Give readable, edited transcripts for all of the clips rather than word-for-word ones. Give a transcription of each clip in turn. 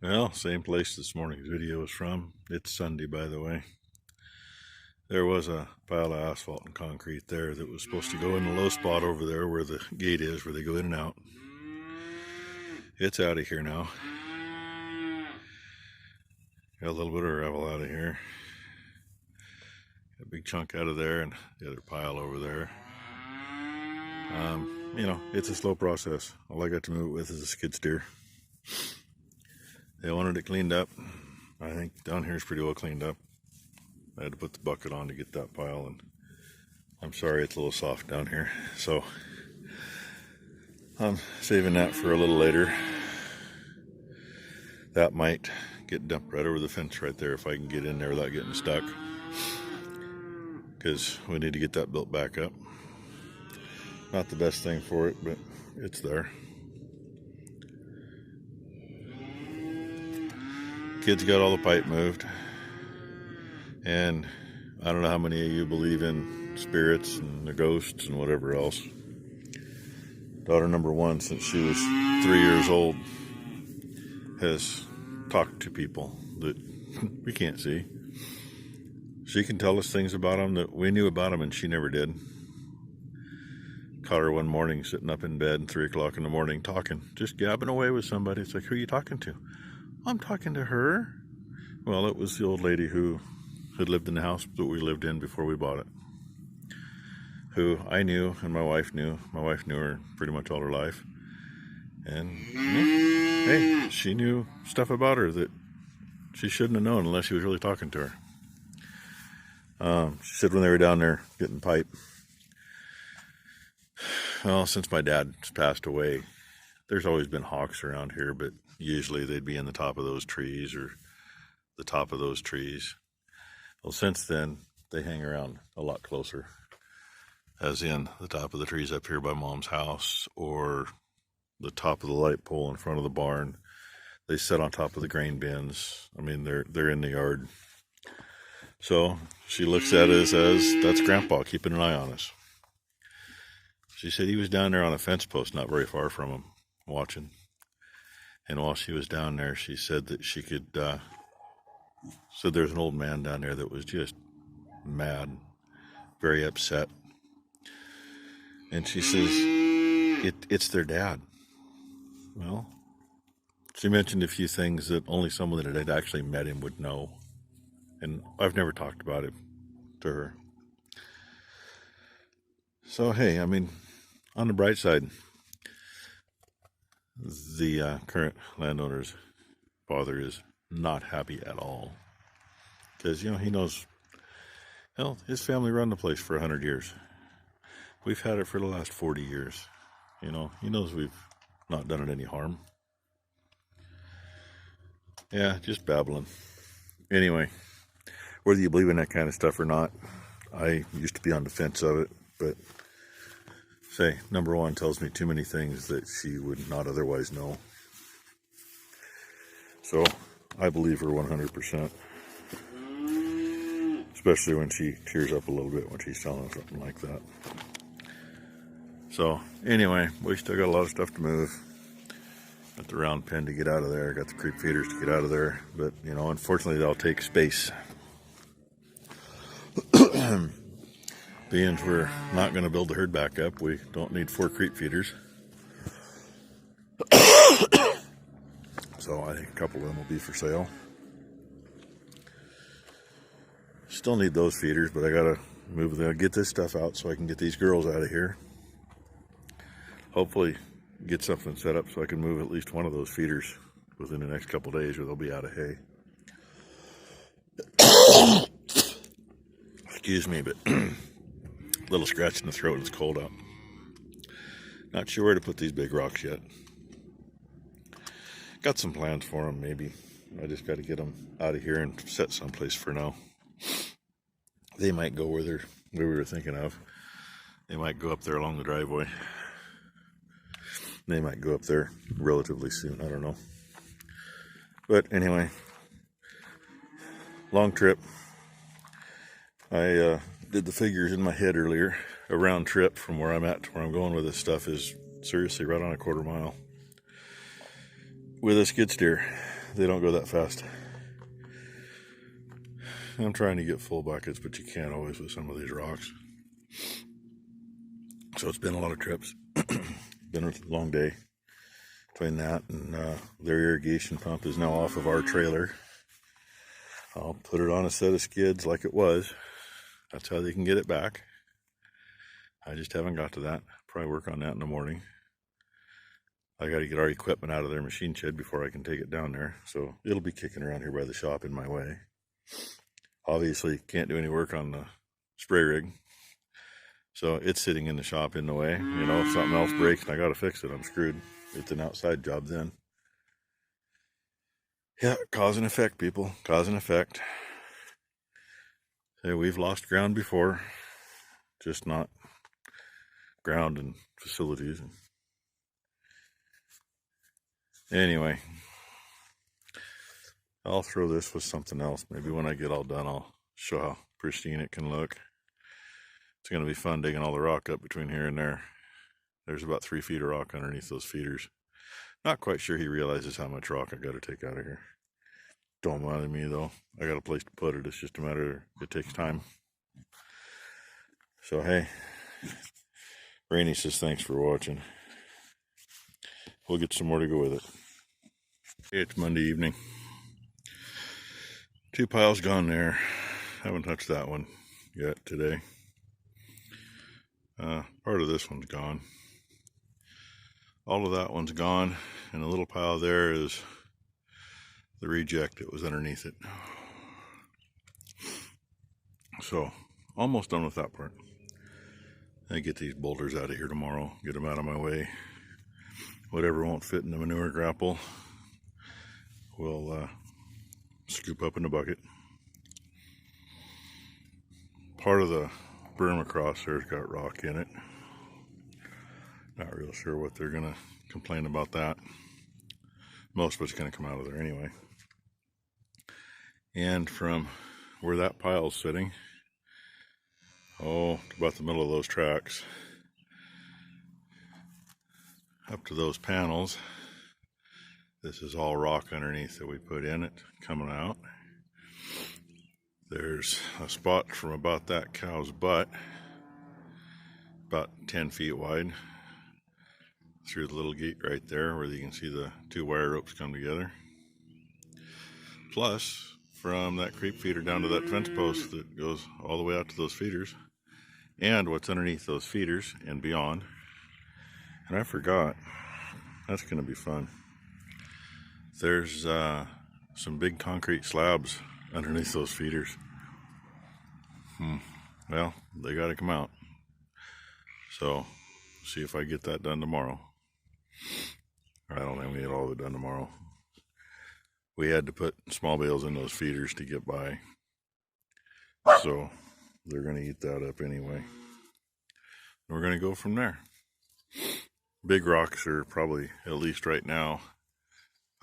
Well, same place this morning's video is from. It's Sunday, by the way. There was a pile of asphalt and concrete there that was supposed to go in the low spot over there where the gate is, where they go in and out. It's out of here now. Got a little bit of gravel out of here. Got a big chunk out of there and the other pile over there. It's a slow process. All I got to move it with is a skid steer. They wanted it cleaned up. I think down here is pretty well cleaned up. I had to put the bucket on to get that pile, and I'm sorry it's a little soft down here. So I'm saving that for a little later. That might get dumped right over the fence right there if I can get in there without getting stuck. Because we need to get that built back up. Not the best thing for it, but it's there. Kids got all the pipe moved, and I don't know how many of you believe in spirits and the ghosts and whatever else. Daughter number one, since she was 3 years old, has talked to people that we can't see. She can tell us things about them that we knew about them and she never did. Caught her one morning sitting up in bed at 3 o'clock in the morning talking, just gabbing away with somebody. It's like, who are you talking to? I'm talking to her. Well, it was the old lady who had lived in the house that we lived in before we bought it, who I knew and my wife knew. My wife knew her pretty much all her life. And hey, she knew stuff about her that she shouldn't have known unless she was really talking to her. She said when they were down there getting pipe, well, since my dad passed away, there's always been hawks around here, but usually they'd be in the top of those trees or the top of those trees. Well, since then, they hang around a lot closer, as in the top of the trees up here by Mom's house or the top of the light pole in front of the barn. They sit on top of the grain bins. I mean, they're in the yard. So she looks at us as, that's Grandpa keeping an eye on us. She said he was down there on a fence post not very far from him, watching. And while she was down there, she said that she could, said there's an old man down there that was just mad, very upset. And she says, it's their dad. Well, she mentioned a few things that only someone that had actually met him would know. And I've never talked about it to her. So, hey, I mean, on the bright side, the current landowner's father is not happy at all. Because, he knows, his family run the place for 100 years. We've had it for the last 40 years. He knows we've not done it any harm. Yeah, just babbling. Anyway, whether you believe in that kind of stuff or not, I used to be on the fence of it, but say, number one tells me too many things that she would not otherwise know. So I believe her 100%, especially when she tears up a little bit when she's telling something like that. So anyway, we still got a lot of stuff to move. Got the round pen to get out of there, got the creep feeders to get out of there, but unfortunately they'll take space. Being we're not going to build the herd back up, we don't need 4 creep feeders. So I think a couple of them will be for sale. Still need those feeders, but I gotta get this stuff out so I can get these girls out of here. Hopefully get something set up so I can move at least one of those feeders within the next couple days, or they'll be out of hay. Excuse me, but a little scratch in the throat and it's cold out. Not sure where to put these big rocks yet. Got some plans for them, maybe. I just got to get them out of here and set someplace for now. They might go where we were thinking of. They might go up there along the driveway. They might go up there relatively soon. I don't know. But anyway, long trip. I did the figures in my head earlier. A round trip from where I'm at to where I'm going with this stuff is seriously right on a 1/4 mile with a skid steer. they don't go that fast. I'm trying to get full buckets, but you can't always with some of these rocks. So it's been a lot of trips. Been a long day. Between that and their irrigation pump is now off of our trailer. I'll put it on a set of skids like it was. That's how they can get it back. I just haven't got to that. Probably work on that in the morning. I got to get our equipment out of their machine shed before I can take it down there. So it'll be kicking around here by the shop in my way. Obviously can't do any work on the spray rig. So it's sitting in the shop in the way. You know, if something else breaks and I got to fix it, I'm screwed. It's an outside job then. Yeah, cause and effect, people. Cause and effect. Hey, we've lost ground before. Just not ground and facilities. Anyway, I'll throw this with something else. Maybe when I get all done, I'll show how pristine it can look. It's going to be fun digging all the rock up between here and there. There's about 3 feet of rock underneath those feeders. Not quite sure he realizes how much rock I got to take out of here. Don't mind me though. I got a place to put it. It's just a matter of it takes time. So hey, Rainey says thanks for watching. We'll get some more to go with it. It's Monday evening. 2 piles gone there. Haven't touched that one yet today. Part of this one's gone. All of that one's gone, and the little pile there is the reject that was underneath it. So, almost done with that part. I get these boulders out of here tomorrow, get them out of my way. Whatever won't fit in the manure grapple, we'll scoop up in the bucket. Part of the berm across there's got rock in it. Not real sure what they're gonna complain about that. Most of it's gonna come out of there anyway. And from where that pile's sitting, about the middle of those tracks, up to those panels, this is all rock underneath that we put in it, coming out. There's a spot from about that cow's butt, about 10 feet wide, through the little gate right there where you can see the 2 wire ropes come together. Plus, from that creep feeder down to that fence post that goes all the way out to those feeders, and what's underneath those feeders and beyond. And I forgot, that's going to be fun. There's some big concrete slabs underneath those feeders. Well, they got to come out. So, see if I get that done tomorrow. I don't think we get all of it done tomorrow. We had to put small bales in those feeders to get by. So, they're going to eat that up anyway. We're going to go from there. Big rocks are probably, at least right now,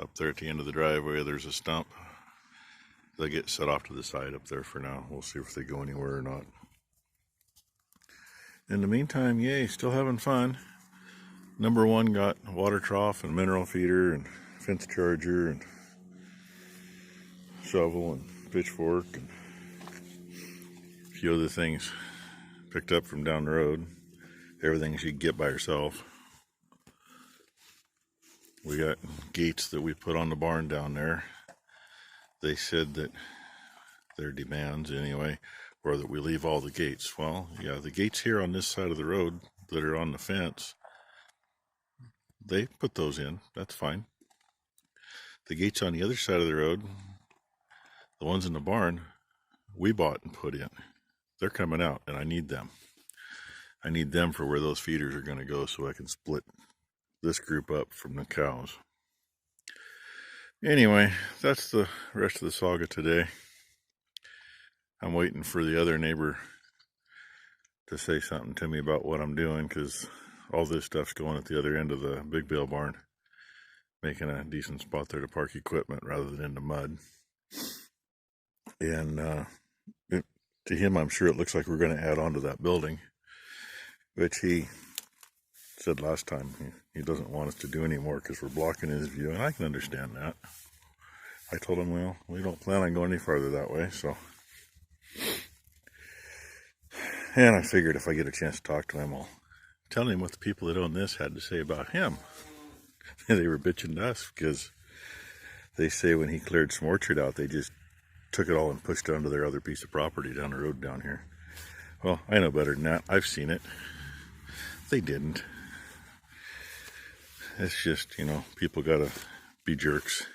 up there at the end of the driveway, there's a stump. They get set off to the side up there for now. We'll see if they go anywhere or not. In the meantime, yay, still having fun. Number 1 got a water trough and mineral feeder and fence charger and shovel and pitchfork and a few other things picked up from down the road. Everything she could get by herself. We got gates that we put on the barn down there. They said that their demands anyway were that we leave all the gates. Well, yeah, the gates here on this side of the road that are on the fence, they put those in. That's fine. The gates on the other side of the road, the ones in the barn, we bought and put in. They're coming out, and I need them. I need them for where those feeders are going to go so I can split this group up from the cows. Anyway, that's the rest of the saga today. I'm waiting for the other neighbor to say something to me about what I'm doing, because all this stuff's going at the other end of the big bale barn, making a decent spot there to park equipment rather than in the mud. And to him, I'm sure it looks like we're going to add on to that building, which he said last time he doesn't want us to do anymore because we're blocking his view, and I can understand that. I told him, well, we don't plan on going any farther that way, so. And I figured if I get a chance to talk to him, I'll tell him what the people that own this had to say about him. They were bitching to us because they say when he cleared some orchard out, they just took it all and pushed it onto their other piece of property down the road down here. Well, I know better than that. I've seen it. They didn't. It's just, you know, people gotta be jerks.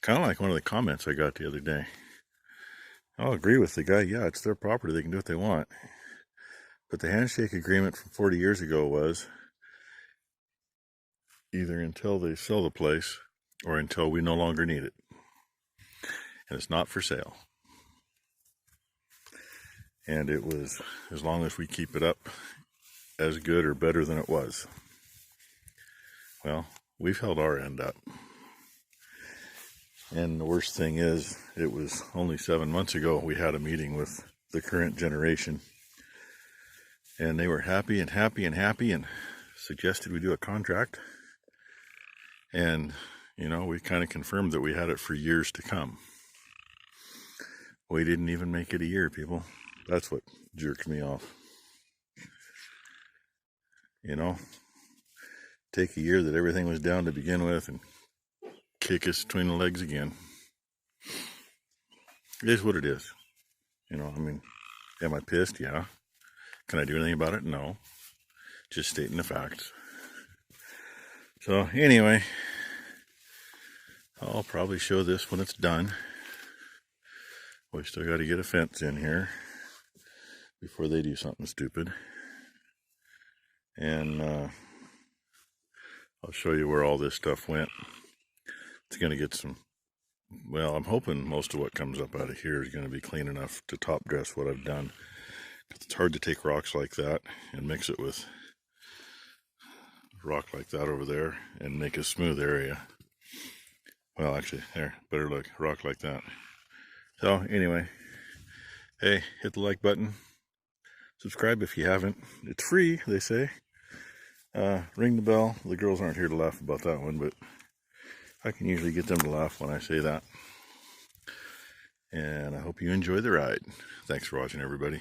Kind of like one of the comments I got the other day. I'll agree with the guy. Yeah, it's their property. They can do what they want. But the handshake agreement from 40 years ago was either until they sell the place or until we no longer need it. And it's not for sale. And it was as long as we keep it up as good or better than it was. Well, we've held our end up. And the worst thing is, it was only 7 months ago we had a meeting with the current generation. And they were happy and happy and happy and suggested we do a contract. And, you know, we kind of confirmed that we had it for years to come. We didn't even make it a year, people. That's what jerked me off. You know, take a year that everything was down to begin with and kick us between the legs again. It is what it is. You know, I mean, am I pissed? Yeah. Can I do anything about it? No. Just stating the facts. So anyway, I'll probably show this when it's done. We still got to get a fence in here before they do something stupid. And I'll show you where all this stuff went. It's going to get some, well, I'm hoping most of what comes up out of here is going to be clean enough to top dress what I've done. It's hard to take rocks like that and mix it with rock like that over there and make a smooth area. Well, actually, there, better look, rock like that. So anyway, hey, hit the like button. Subscribe if you haven't. It's free, they say. Ring the bell. The girls aren't here to laugh about that one, but I can usually get them to laugh when I say that. And I hope you enjoy the ride. Thanks for watching, everybody.